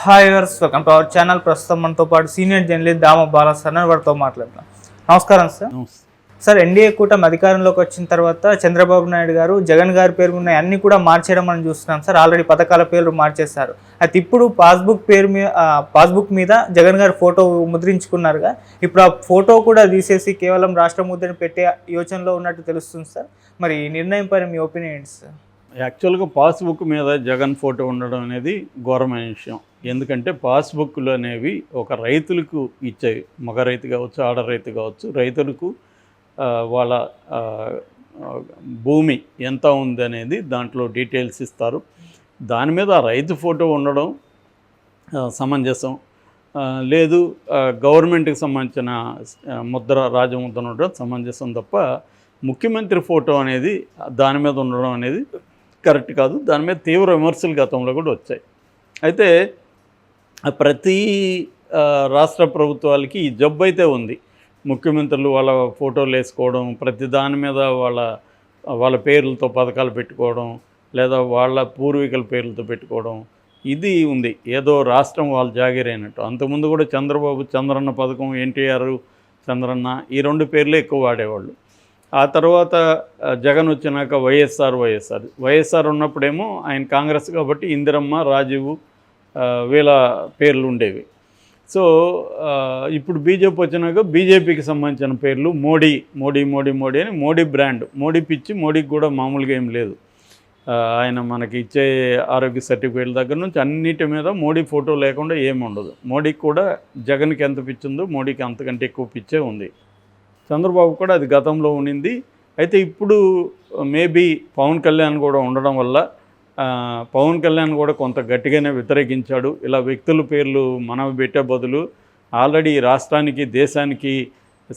Hi viewers, welcome to our channel. ప్రస్తుతం మనతో పాటు సీనియర్ జర్నలిస్ట్ దామ బాలసార్ వారితో మాట్లాడతాం. నమస్కారం సార్. సార్, ఎన్డీఏ కూటమి అధికారంలోకి వచ్చిన తర్వాత చంద్రబాబు నాయుడు గారు జగన్ గారి పేరు ఉన్న అన్ని కూడా మార్చేయడం మనం చూస్తున్నాం సార్. ఆల్రెడీ పథకాల పేర్లు మార్చేశారు. అయితే ఇప్పుడు పాస్బుక్ మీద జగన్ గారి ఫోటో ముద్రించుకున్నారుగా. ఇప్పుడు ఆ ఫోటో కూడా తీసేసి కేవలం రాష్ట్ర ముద్రని పెట్టే యోచనలో ఉన్నట్టు తెలుస్తుంది సార్. మరి ఈ నిర్ణయం పైన మీ ఒపీనియన్ ఏంటి సార్? యాక్చువల్గా పాస్బుక్ మీద జగన్ ఫోటో ఉండడం అనేది ఘోరమైన విషయం. ఎందుకంటే పాస్బుక్లు అనేవి ఒక రైతులకు ఇచ్చేవి, మగ రైతు కావచ్చు, ఆడ రైతు కావచ్చు, రైతులకు వాళ్ళ భూమి ఎంత ఉంది అనేది దాంట్లో డీటెయిల్స్ ఇస్తారు. దాని మీద ఆ రైతు ఫోటో ఉండడం సమంజసం లేదు. గవర్నమెంట్కి సంబంధించిన ముద్ర, రాజముద్ర ఉండడం సమంజసం తప్ప ముఖ్యమంత్రి ఫోటో అనేది దాని మీద ఉండడం అనేది కరెక్ట్ కాదు. దాని మీద తీవ్ర విమర్శలు గతంలో కూడా వచ్చాయి. అయితే ప్రతి రాష్ట్ర ప్రభుత్వాలకి ఈ జబ్బు అయితే ఉంది. ముఖ్యమంత్రులు వాళ్ళ ఫోటోలు వేసుకోవడం, ప్రతి దాని మీద వాళ్ళ పేర్లతో పథకాలు పెట్టుకోవడం, లేదా వాళ్ళ పూర్వీకుల పేర్లతో పెట్టుకోవడం, ఇది ఉంది. ఏదో రాష్ట్రం వాళ్ళు జాగిరైనట్టు. అంతకుముందు కూడా చంద్రబాబు చంద్రన్న పథకం, ఎన్టీఆర్ చంద్రన్న, ఈ రెండు పేర్లే ఎక్కువ వాడేవాళ్ళు. ఆ తర్వాత జగన్ వచ్చినాక వైఎస్ఆర్ ఉన్నప్పుడేమో ఆయన కాంగ్రెస్ కాబట్టి ఇందిరమ్మ, రాజీవ్ వీళ్ళ పేర్లు ఉండేవి. సో ఇప్పుడు బీజేపీ వచ్చినాక బీజేపీకి సంబంధించిన పేర్లు మోడీ అని, మోడీ బ్రాండ్, మోడీ పిచ్చి. మోడీకి కూడా మామూలుగా ఏం లేదు. ఆయన మనకి ఇచ్చే ఆరోగ్య సర్టిఫికేట్ల దగ్గర నుంచి అన్నిటి మీద మోడీ ఫోటో లేకుండా ఏమి ఉండదు. మోడీకి కూడా జగన్కి ఎంత పిచ్చిందో మోడీకి అంతకంటే ఎక్కువ పిచ్చే ఉంది. చంద్రబాబు కూడా అది గతంలో ఉండింది. అయితే ఇప్పుడు మేబీ పవన్ కళ్యాణ్ కూడా ఉండడం వల్ల పవన్ కళ్యాణ్ కూడా కొంత గట్టిగానే వ్యతిరేకించాడు. ఇలా వ్యక్తుల పేర్లు మనవి పెట్టే బదులు ఆల్రెడీ రాష్ట్రానికి, దేశానికి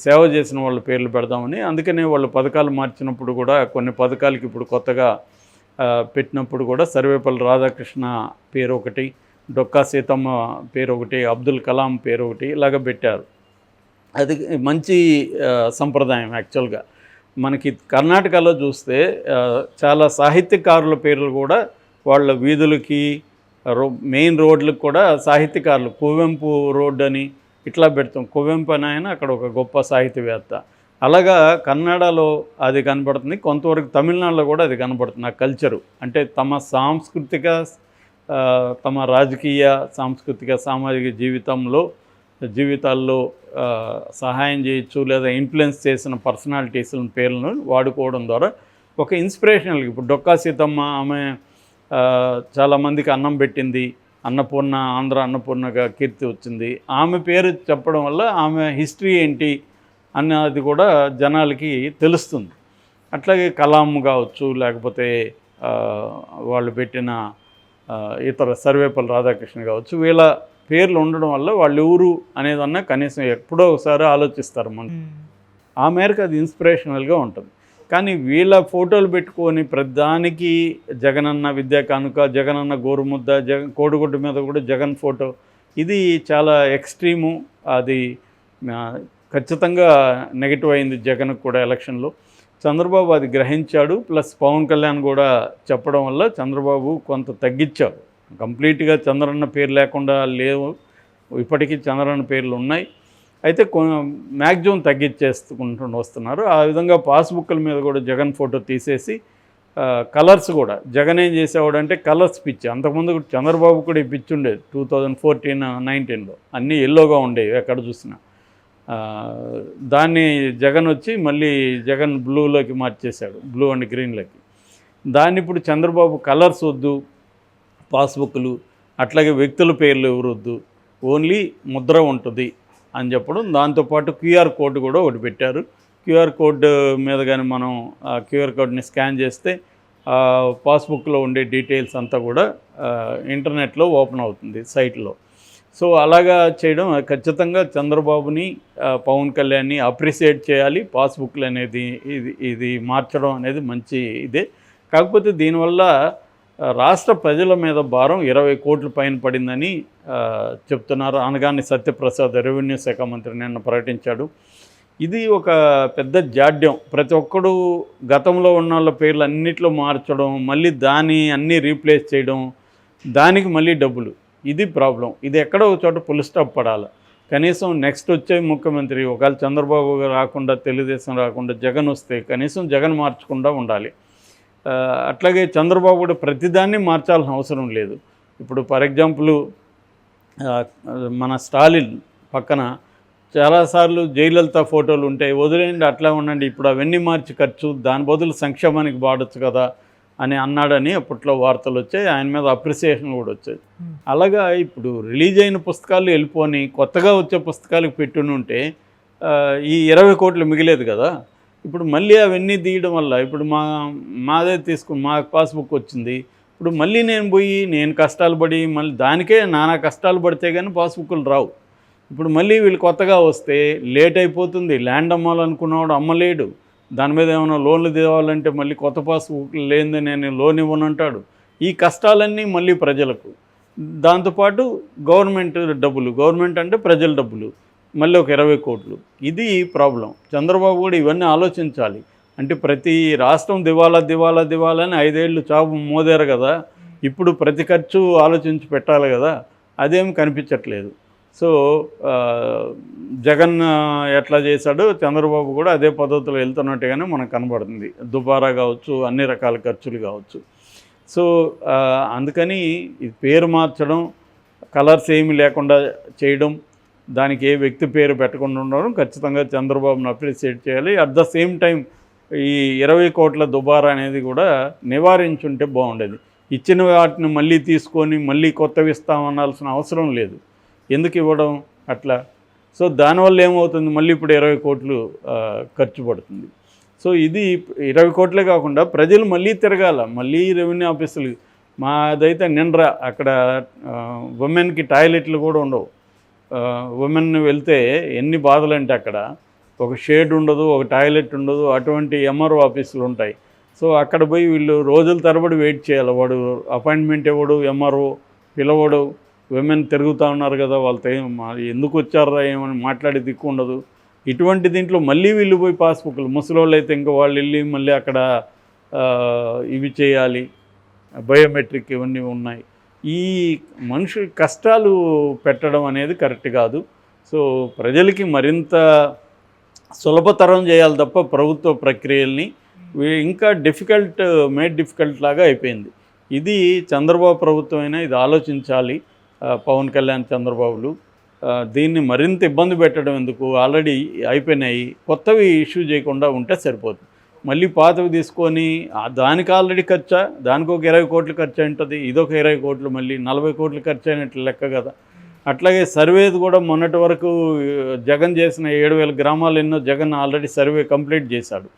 సేవ చేసిన వాళ్ళ పేర్లు పెడదామని, అందుకనే వాళ్ళు పథకాలు మార్చినప్పుడు కూడా కొన్ని పథకాలకి ఇప్పుడు కొత్తగా పెట్టినప్పుడు కూడా సర్వేపల్లి రాధాకృష్ణ పేరు ఒకటి, డొక్కా సీతమ్మ పేరు ఒకటి, అబ్దుల్ కలాం పేరు ఒకటి, ఇలాగ పెట్టారు. అది మంచి సంప్రదాయం. యాక్చువల్గా మనకి కర్ణాటకలో చూస్తే చాలా సాహిత్యకారుల పేర్లు కూడా వాళ్ళ వీధులకి, మెయిన్ రోడ్లకు కూడా సాహిత్యకారులు, కువెంపు రోడ్ అని ఇట్లా పెడతాం. కువెంపు అని ఆయన అక్కడ ఒక గొప్ప సాహిత్యవేత్త. అలాగా కన్నడలో అది కనపడుతుంది, కొంతవరకు తమిళనాడులో కూడా అది కనపడుతుంది. ఆ కల్చరు అంటే తమ సాంస్కృతిక, తమ రాజకీయ, సాంస్కృతిక, సామాజిక జీవితాల్లో సహాయం చేయొచ్చు, లేదా ఇన్ఫ్లుయెన్స్ చేసిన పర్సనాలిటీస్ పేర్లను వాడుకోవడం ద్వారా ఒక ఇన్స్పిరేషనల్. ఇప్పుడు డొక్కా సీతమ్మ, ఆమె చాలామందికి అన్నం పెట్టింది, అన్నపూర్ణ, ఆంధ్ర అన్నపూర్ణగా కీర్తి వచ్చింది. ఆమె పేరు చెప్పడం వల్ల ఆమె హిస్టరీ ఏంటి అన్నది కూడా జనాలకి తెలుస్తుంది. అట్లాగే కలాం కావచ్చు, లేకపోతే వాళ్ళు పెట్టిన ఇతర సర్వేపల్లి రాధాకృష్ణ కావచ్చు, వీళ్ళ పేర్లు ఉండడం వల్ల వాళ్ళు ఎవరు అనేదన్నా కనీసం ఎప్పుడో ఒకసారి ఆలోచిస్తారు మనం. ఆ మేరకు అది ఇన్స్పిరేషనల్గా ఉంటుంది. కానీ వీళ్ళ ఫోటోలు పెట్టుకొని ప్రతిదానికి జగనన్న విద్యా కానుక, జగనన్న గోరుముద్ద, కోడిగుడ్డు మీద కూడా జగన్ ఫోటో, ఇది చాలా ఎక్స్ట్రీము. అది ఖచ్చితంగా నెగిటివ్ అయింది జగన్కు కూడా ఎలక్షన్లో. చంద్రబాబు అది గ్రహించాడు. ప్లస్ పవన్ కళ్యాణ్ కూడా చెప్పడం వల్ల చంద్రబాబు కొంత తగ్గించాడు. కంప్లీట్గా చంద్రన్న పేరు లేకుండా లేవు, ఇప్పటికీ చంద్రన్న పేర్లు ఉన్నాయి. అయితే మ్యాక్సిమం తగ్గించేసుకుంటూ వస్తున్నారు. ఆ విధంగా పాస్బుక్ల మీద కూడా జగన్ ఫోటో తీసేసి కలర్స్ కూడా జగన్ ఏం చేసేవాడు అంటే కలర్స్ పిచ్చి. అంతకుముందు చంద్రబాబు కూడా ఈ పిచ్చి ఉండేది. 2014-19లో అన్నీ ఎల్లోగా ఉండేవి ఎక్కడ చూసినా. దాన్ని జగన్ వచ్చి మళ్ళీ జగన్ బ్లూలోకి మార్చేశాడు, బ్లూ అండ్ గ్రీన్లోకి. దాన్ని ఇప్పుడు చంద్రబాబు కలర్స్ వద్దు, పాస్బుక్లు అట్లాగే వ్యక్తుల పేర్లు ఎవరు వద్దు, ఓన్లీ ముద్ర ఉంటుంది అని చెప్పడం. దాంతోపాటు క్యూఆర్ కోడ్ కూడా ఒకటి పెట్టారు. క్యూఆర్ కోడ్ మీద కానీ మనం ఆ క్యూఆర్ కోడ్ని స్కాన్ చేస్తే పాస్బుక్లో ఉండే డీటెయిల్స్ అంతా కూడా ఇంటర్నెట్లో ఓపెన్ అవుతుంది సైట్లో. సో అలాగా చేయడం ఖచ్చితంగా చంద్రబాబుని, పవన్ కళ్యాణ్ని అప్రిషియేట్ చేయాలి. పాస్బుక్లు అనేది ఇది మార్చడం అనేది మంచి ఇదే. కాకపోతే దీనివల్ల రాష్ట్ర ప్రజల మీద భారం 20 కోట్ల పైన పడిందని చెప్తున్నారు. అనగాని సత్యప్రసాద్ రెవెన్యూ శాఖ మంత్రి నిన్న ప్రకటించాడు. ఇది ఒక పెద్ద జాడ్యం. ప్రతి ఒక్కడు గతంలో ఉన్న వాళ్ళ పేర్లు అన్నిట్లో మార్చడం, మళ్ళీ దాన్ని అన్నీ రీప్లేస్ చేయడం, దానికి మళ్ళీ డబ్బులు. ఇది ప్రాబ్లం. ఇది ఎక్కడో ఒక చోట ఫుల్ స్టాప్ పడాలి. కనీసం నెక్స్ట్ వచ్చే ముఖ్యమంత్రి ఒకవేళ చంద్రబాబు రాకుండా, తెలుగుదేశం రాకుండా జగన్ వస్తే కనీసం జగన్ మార్చకుండా ఉండాలి. అట్లాగే చంద్రబాబు కూడా ప్రతిదాన్ని మార్చాల్సిన అవసరం లేదు. ఇప్పుడు ఫర్ ఎగ్జాంపుల్ మన స్టాలిన్ పక్కన చాలాసార్లు జయలలిత ఫోటోలు ఉంటాయి, వదిలేయండి అట్లా ఉండండి, ఇప్పుడు అవన్నీ మార్చి ఖర్చు, దాని బదులు సంక్షేమానికి వాడచ్చు కదా అని అన్నాడని అప్పట్లో వార్తలు వచ్చాయి. ఆయన మీద అప్రిసియేషన్ కూడా వచ్చాయి. అలాగా ఇప్పుడు రిలీజ్ అయిన పుస్తకాలు వెళ్ళిపోని కొత్తగా వచ్చే పుస్తకాలకు పెట్టుని ఉంటే ఈ 20 కోట్లు మిగిలేదు కదా. ఇప్పుడు మళ్ళీ అవన్నీ తీయడం వల్ల ఇప్పుడు మాదే మా పాస్బుక్ వచ్చింది. ఇప్పుడు మళ్ళీ నేను కష్టాలు పడి మళ్ళీ దానికే నానా కష్టాలు పడితే కానీ పాస్బుక్లు రావు. ఇప్పుడు మళ్ళీ వీళ్ళు కొత్తగా వస్తే లేట్ అయిపోతుంది. ల్యాండ్ అమ్మాలనుకున్నవాడు అమ్మలేడు. దాని మీద ఏమైనా లోన్లు తేవాలంటే మళ్ళీ కొత్త పాస్బుక్ లేనిదే నేను లోన్ ఇవ్వనంటాడు. ఈ కష్టాలన్నీ మళ్ళీ ప్రజలకు. దాంతోపాటు గవర్నమెంట్ అంటే ప్రజల డబ్బులు మళ్ళీ ఒక 20 కోట్లు. ఇది ప్రాబ్లం. చంద్రబాబు కూడా ఇవన్నీ ఆలోచించాలి. అంటే ప్రతి రాష్ట్రం దివాలా అని 5 ఏళ్ళు చాపు మోదారు కదా. ఇప్పుడు ప్రతి ఖర్చు ఆలోచించి పెట్టాలి కదా. అదేం కనిపించట్లేదు. సో జగన్ ఎట్లా చేశాడో చంద్రబాబు కూడా అదే పద్ధతిలో వెళ్తున్నట్టుగానే మనకు కనబడుతుంది. దుబారా కావచ్చు, అన్ని రకాల ఖర్చులు కావచ్చు. సో అందుకని ఇది పేరు మార్చడం, కలర్స్ ఏమీ లేకుండా చేయడం, దానికి ఏ వ్యక్తి పేరు పెట్టకుండా ఉండడం ఖచ్చితంగా చంద్రబాబును అప్రిషియేట్ చేయాలి. అట్ ద సేమ్ టైం ఈ 20 కోట్ల దుబారా అనేది కూడా నివారించుంటే బాగుండేది. ఇచ్చిన వాటిని మళ్ళీ తీసుకొని మళ్ళీ కొత్తవి ఇస్తామనాల్సిన అవసరం లేదు. ఎందుకు ఇవ్వడం అట్లా? సో దానివల్ల ఏమవుతుంది, మళ్ళీ ఇప్పుడు 20 కోట్లు ఖర్చు పడుతుంది. సో ఇది 20 కోట్లే కాకుండా ప్రజలు మళ్ళీ తిరగాల, మళ్ళీ రెవెన్యూ ఆఫీసులు. మాదైతే నిండ్రా అక్కడ ఉమెన్కి టాయిలెట్లు కూడా ఉండవు. ఉమెన్ వెళ్తే ఎన్ని బాధలు అంటే అక్కడ ఒక షేడ్ ఉండదు, ఒక టాయిలెట్ ఉండదు, అటువంటి ఎంఆర్ఓ ఆఫీసులు ఉంటాయి. సో అక్కడ పోయి వీళ్ళు రోజుల తరబడి వెయిట్ చేయాలి. వాడు అపాయింట్మెంట్ ఇవ్వడు, ఎంఆర్ఓ పిలవడు. విమెన్ తిరుగుతూ ఉన్నారు కదా, వాళ్ళతో ఎందుకు వచ్చారా ఏమని మాట్లాడే దిక్కు ఉండదు. ఇటువంటి దీంట్లో మళ్ళీ వీళ్ళు పోయి పాస్బుక్లు, ముసలోళ్ళు అయితే ఇంకా వాళ్ళు వెళ్ళి మళ్ళీ అక్కడ ఇవి చేయాలి, బయోమెట్రిక్ ఇవన్నీ ఉన్నాయి. ఈ మనుషులు కష్టాలు పెట్టడం అనేది కరెక్ట్ కాదు. సో ప్రజలకి మరింత సులభతరం చేయాలి తప్ప ప్రభుత్వ ప్రక్రియల్ని ఇంకా మేడ్ డిఫికల్ట్ లాగా అయిపోయింది. ఇది చంద్రబాబు ప్రభుత్వం అయినా ఇది ఆలోచించాలి. పవన్ కళ్యాణ్ చంద్రబాబులు దీన్ని మరింత ఇబ్బంది పెట్టడం ఎందుకు, ఆల్రెడీ అయిపోయినాయి, కొత్తవి ఇష్యూ చేయకుండా ఉంటే సరిపోతుంది. మళ్ళీ పాతవి తీసుకొని దానికి ఆల్రెడీ ఖర్చా, దానికి ఒక 20 కోట్లు ఖర్చు ఉంటుంది, ఇదొక 20 కోట్లు, మళ్ళీ 40 కోట్లు ఖర్చు అయినట్లు లెక్క కదా. అట్లాగే సర్వేది కూడా మొన్నటి వరకు జగన్ చేసిన 7,000 గ్రామాలు ఎన్నో జగన్ ఆల్రెడీ సర్వే కంప్లీట్ చేశాడు.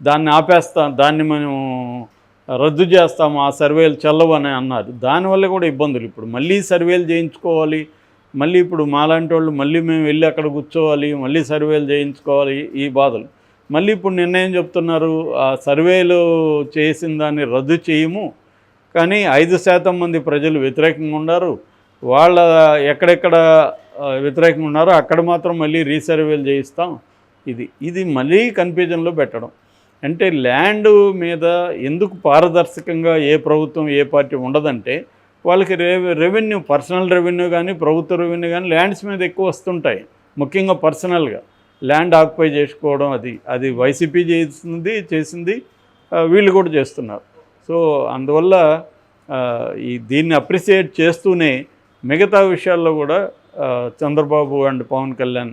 దాన్ని దాన్ని మనం రద్దు చేస్తాము, ఆ సర్వేలు చెల్లవని అన్నారు. దానివల్ల కూడా ఇబ్బందులు. ఇప్పుడు మళ్ళీ సర్వేలు చేయించుకోవాలి, మళ్ళీ ఇప్పుడు మాలాంటి వాళ్ళు మళ్ళీ మేము వెళ్ళి అక్కడ కూర్చోవాలి, మళ్ళీ సర్వేలు చేయించుకోవాలి, ఈ బాధలు. మళ్ళీ ఇప్పుడు నిర్ణయం చెప్తున్నారు, ఆ సర్వేలు చేసిన దాన్ని రద్దు చేయము, కానీ 5% మంది ప్రజలు వ్యతిరేకంగా ఉన్నారు, వాళ్ళ ఎక్కడెక్కడ వ్యతిరేకంగా ఉన్నారో అక్కడ మాత్రం మళ్ళీ రీసర్వేలు చేయిస్తాం. ఇది మళ్ళీ కన్ఫ్యూజన్లో పెట్టడం. అంటే ల్యాండ్ మీద ఎందుకు పారదర్శకంగా ఏ ప్రభుత్వం ఏ పార్టీ ఉండదంటే, వాళ్ళకి రెవెన్యూ, పర్సనల్ రెవెన్యూ కానీ ప్రభుత్వ రెవెన్యూ కానీ ల్యాండ్స్ మీద ఎక్కువ వస్తుంటాయి. ముఖ్యంగా పర్సనల్గా ల్యాండ్ ఆక్యుపై చేసుకోవడం, అది వైసీపీ చేసింది, వీళ్ళు కూడా చేస్తున్నారు. సో అందువల్ల దీన్ని అప్రిషియేట్ చేస్తూనే మిగతా విషయాల్లో కూడా చంద్రబాబు అండ్ పవన్ కళ్యాణ్